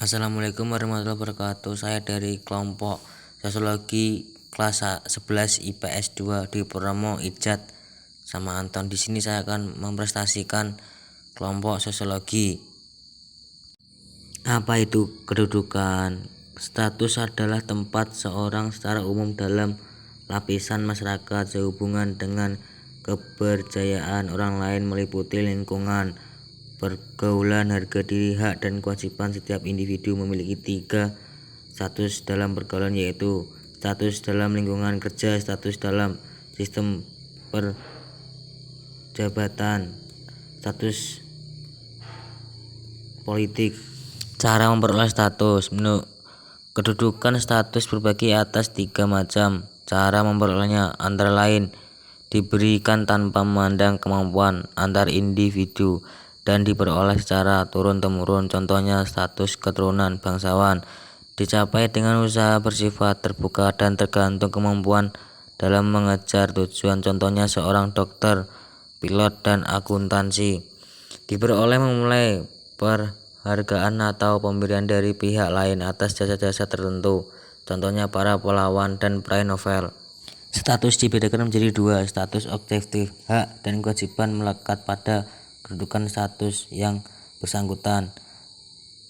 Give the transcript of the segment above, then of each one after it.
Assalamualaikum warahmatullahi wabarakatuh. Saya dari kelompok Sosiologi kelas 11 IPS 2 di Purnomo Ijat sama Anton. Di sini saya akan mempresentasikan kelompok sosiologi. Apa itu kedudukan? Status adalah tempat seorang secara umum dalam lapisan masyarakat sehubungan dengan keberjayaan orang lain, meliputi lingkungan, pergaulan, harga diri, hak dan kewajiban. Setiap individu memiliki 3 status dalam pergaulan, yaitu status dalam lingkungan kerja, status dalam sistem perjabatan, status politik. Cara memperoleh status. Menurut kedudukan, status berbagi atas 3 macam. Cara memperolehnya antara lain diberikan tanpa memandang kemampuan antar individu dan diperoleh secara turun-temurun. Contohnya, status keturunan bangsawan dicapai dengan usaha bersifat terbuka dan tergantung kemampuan dalam mengejar tujuan. Contohnya, seorang dokter, pilot, dan akuntansi. Diperoleh memulai penghargaan atau pemberian dari pihak lain atas jasa-jasa tertentu. Contohnya, para pahlawan dan peraih Nobel. Status dibedakan menjadi 2, status objektif. Hak dan kewajiban melekat pada kedudukan status yang bersangkutan.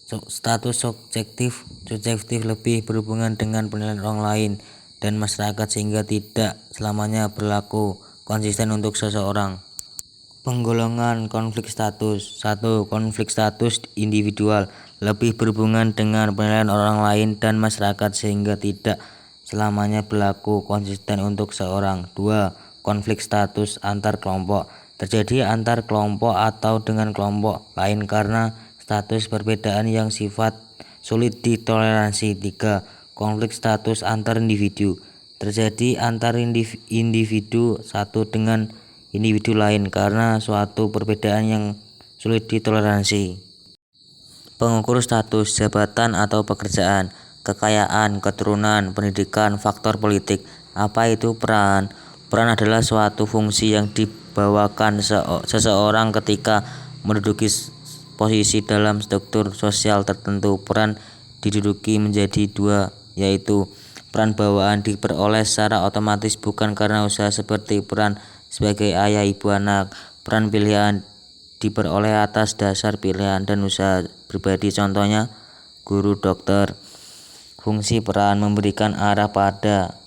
Status subjektif lebih berhubungan dengan penilaian orang lain dan masyarakat sehingga tidak selamanya berlaku konsisten untuk seseorang. Penggolongan konflik status. 1. Konflik status individual lebih berhubungan dengan penilaian orang lain dan masyarakat sehingga tidak selamanya berlaku konsisten untuk seorang. 2. Konflik status antar kelompok terjadi antar kelompok atau dengan kelompok lain karena status perbedaan yang sifat sulit ditoleransi. 3. Konflik status antar individu terjadi antar individu satu dengan individu lain karena suatu perbedaan yang sulit ditoleransi. Pengukur status jabatan atau pekerjaan, kekayaan, keturunan, pendidikan, faktor politik. Apa itu peran? Peran adalah suatu fungsi yang dibawakan seseorang ketika menduduki posisi dalam struktur sosial tertentu. Peran diduduki menjadi 2, yaitu peran bawaan diperoleh secara otomatis bukan karena usaha seperti peran sebagai ayah, ibu, anak. Peran pilihan diperoleh atas dasar pilihan dan usaha pribadi. Contohnya, guru, dokter. Fungsi peran memberikan arah pada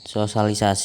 sosialisasi.